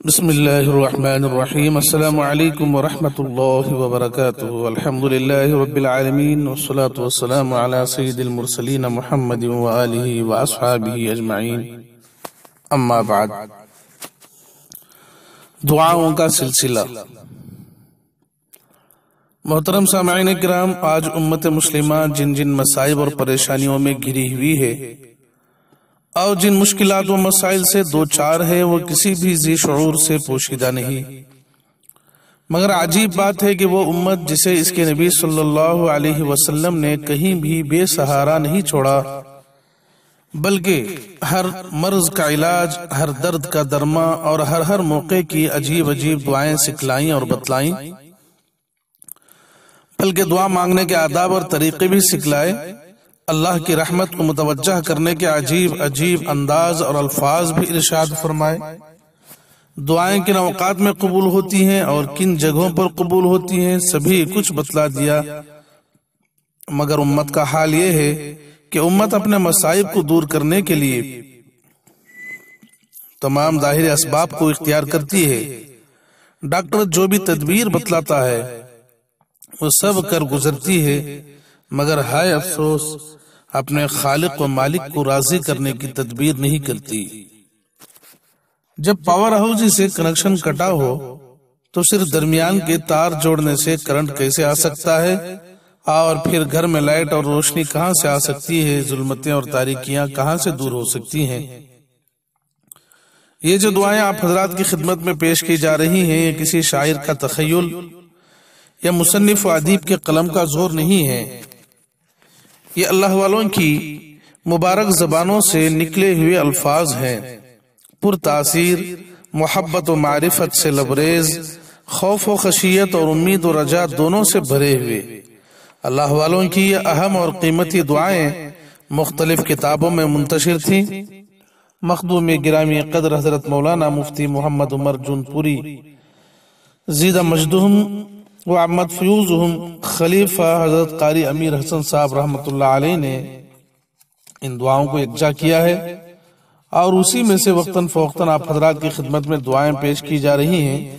بسم اللہ الرحمن الرحیم۔ السلام علیکم ورحمۃ اللہ وبرکاتہ۔ الحمد للہ رب العالمین والصلاة والسلام علی سید المرسلین محمد وآلہ واصحابہ اجمعین، اما بعد۔ دعاؤں کا سلسلہ۔ محترم سامعین کرام، آج امت مسلمہ جن جن مصائب اور پریشانیوں میں گھری ہوئی ہے اور جن مشکلات و مسائل سے دو چار ہے، وہ کسی بھی ذی شعور سے پوشیدہ نہیں، مگر عجیب بات ہے کہ وہ امت جسے اس کے نبی صلی اللہ علیہ وسلم نے کہیں بھی بے سہارا نہیں چھوڑا، بلکہ ہر مرض کا علاج، ہر درد کا درما اور ہر موقع کی عجیب عجیب دعائیں سکھلائیں اور بتلائیں، بلکہ دعا مانگنے کے آداب اور طریقے بھی سکھلائے، اللہ کی رحمت کو متوجہ کرنے کے عجیب عجیب انداز اور الفاظ بھی ارشاد فرمائے۔ دعائیں کن اوقات میں قبول ہوتی ہیں اور کن جگہوں پر قبول ہوتی ہیں، سبھی کچھ بتلا دیا، مگر امت کا حال یہ ہے کہ امت اپنے مصائب کو دور کرنے کے لیے تمام ظاہری اسباب کو اختیار کرتی ہے۔ ڈاکٹر جو بھی تدبیر بتلاتا ہے وہ سب کر گزرتی ہے، مگر ہائے افسوس اپنے خالق و مالک کو راضی کرنے کی تدبیر نہیں کرتی۔ جب پاور ہاؤس سے کنیکشن کٹا ہو تو صرف درمیان کے تار جوڑنے سے کرنٹ کیسے آ سکتا ہے، اور پھر گھر میں لائٹ اور روشنی کہاں سے آ سکتی ہے، ظلمتیں اور تاریکیاں کہاں سے دور ہو سکتی ہیں۔ یہ جو دعائیں آپ حضرات کی خدمت میں پیش کی جا رہی ہیں، یہ کسی شاعر کا تخیل یا مصنف و ادیب کے قلم کا زور نہیں ہے، یہ اللہ والوں کی مبارک زبانوں سے نکلے ہوئے الفاظ ہیں، پر تاثیر، محبت و معرفت سے لبریز، خوف و خشیت اور امید و رجا دونوں سے بھرے ہوئے۔ اللہ والوں کی یہ اہم اور قیمتی دعائیں مختلف کتابوں میں منتشر تھیں۔ مخدوم گرامی قدر حضرت مولانا مفتی محمد عمر جون پوری زیدہ مجدہم وعمت فیوزہم خلیفہ حضرت قاری امیر حسن صاحب رحمۃ اللہ علیہ نے ان دعاؤں کو یکجا کیا ہے، اور اسی میں سے وقتاً فوقتاً آپ حضرات کی خدمت میں دعائیں پیش کی جا رہی ہیں۔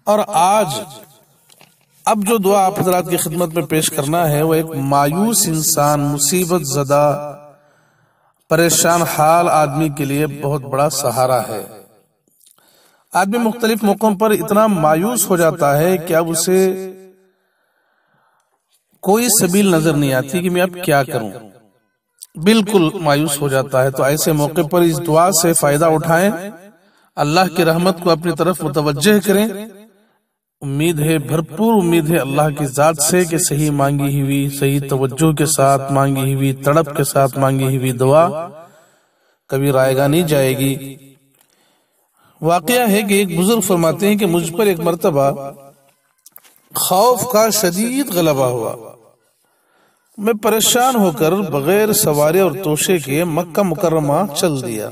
اور آج اب جو دعا آپ حضرات کی خدمت میں پیش کرنا ہے، وہ ایک مایوس انسان، مصیبت زدہ، پریشان حال آدمی کے لیے بہت بڑا سہارا ہے۔ آدمی مختلف موقعوں پر اتنا مایوس ہو جاتا ہے کہ اب اسے کوئی سبیل نظر نہیں آتی کہ میں اب کیا کروں، بالکل مایوس ہو جاتا ہے۔ تو ایسے موقع پر اس دعا سے فائدہ اٹھائیں، اللہ کی رحمت کو اپنی طرف متوجہ کریں۔ امید ہے، بھرپور امید ہے اللہ کی ذات سے کہ صحیح مانگی ہوئی، صحیح توجہ کے ساتھ مانگی ہوئی، تڑپ کے ساتھ مانگی ہوئی دعا کبھی رائیگاں نہیں جائے گی۔ واقعہ ہے کہ ایک بزرگ فرماتے ہیں کہ مجھ پر ایک مرتبہ خوف کا شدید غلبہ ہوا، میں پریشان ہو کر بغیر سوارے اور توشے کے مکہ مکرمہ چل دیا۔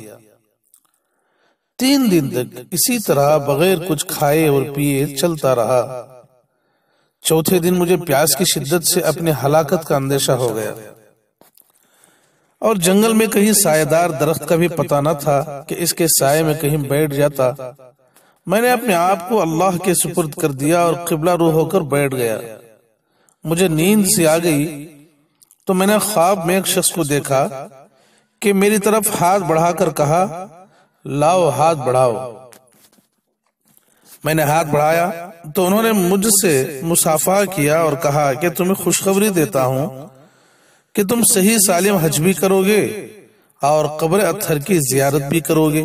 3 دن تک اسی طرح بغیر کچھ کھائے اور پیے چلتا رہا۔ چوتھے دن مجھے پیاس کی شدت سے اپنے ہلاکت کا اندیشہ ہو گیا، اور جنگل میں کہیں سایہ دار درخت کا بھی پتہ نہ تھا کہ اس کے سائے میں کہیں بیٹھ جاتا۔ میں نے اپنے آپ کو اللہ کے سپرد کر دیا اور قبلہ رو ہو کر بیٹھ گیا۔ مجھے نیند سی آ گئی تو میں نے خواب میں ایک شخص کو دیکھا کہ میری طرف ہاتھ بڑھا کر کہا، لاؤ ہاتھ بڑھاؤ۔ میں نے ہاتھ بڑھایا تو انہوں نے مجھ سے مصافحہ کیا اور کہا کہ تمہیں خوشخبری دیتا ہوں کہ تم صحیح سالم حج بھی کرو گے اور قبر اطہر کی زیارت بھی کرو گے۔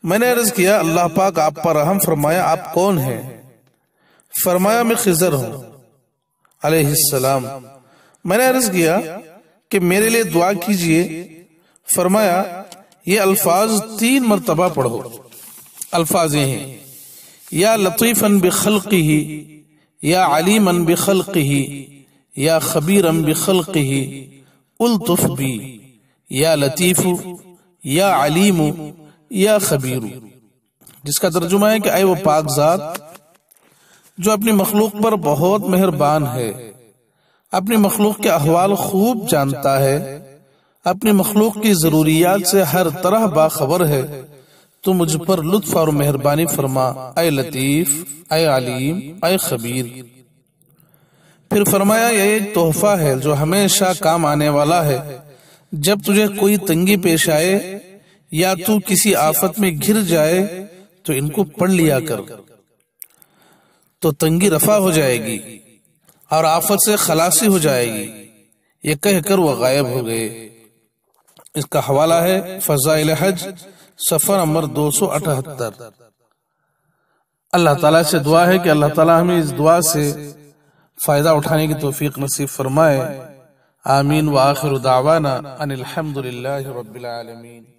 میں نے عرض کیا، اللہ پاک آپ پر رحم فرمایا، آپ کون ہیں؟ فرمایا، میں خضر ہوں علیہ السلام۔ میں نے عرض کیا کہ میرے لیے دعا کیجئے۔ فرمایا، یہ الفاظ 3 مرتبہ پڑھو۔ الفاظ یہ ہیں، یا لطیفاً بخلقہ، یا علیماً بخلقہ، یا خبیراً بخلقہ، الطف بی، یا لطیف، یا علیم، یا خبیر، جس کا ترجمہ ہے کہ اے وہ پاک ذات جو اپنی مخلوق پر بہت مہربان ہے، اپنی مخلوق کے احوال خوب جانتا ہے، اپنی مخلوق کی ضروریات سے ہر طرح باخبر ہے، تو مجھ پر لطف اور مہربانی فرما، اے لطیف، اے علیم، اے خبیر۔ پھر فرمایا یہ ایک تحفہ ہے جو ہمیشہ کام آنے والا ہے، جب تجھے کوئی تنگی پیش آئے یا تو کسی آفت میں گر جائے تو ان کو پڑھ لیا کر، تو تنگی رفع ہو جائے گی اور آفت سے خلاصی ہو جائے گی۔ یہ کہہ کر وہ غائب ہو گئے۔ اس کا حوالہ ہے فضائل حج صفحہ نمبر 278۔ اللہ تعالیٰ سے دعا ہے کہ اللہ تعالیٰ ہمیں اس دعا سے فائدہ اٹھانے کی توفیق نصیب فرمائے۔ آمین۔ وآخر دعوانا ان الحمد للہ رب العالمین۔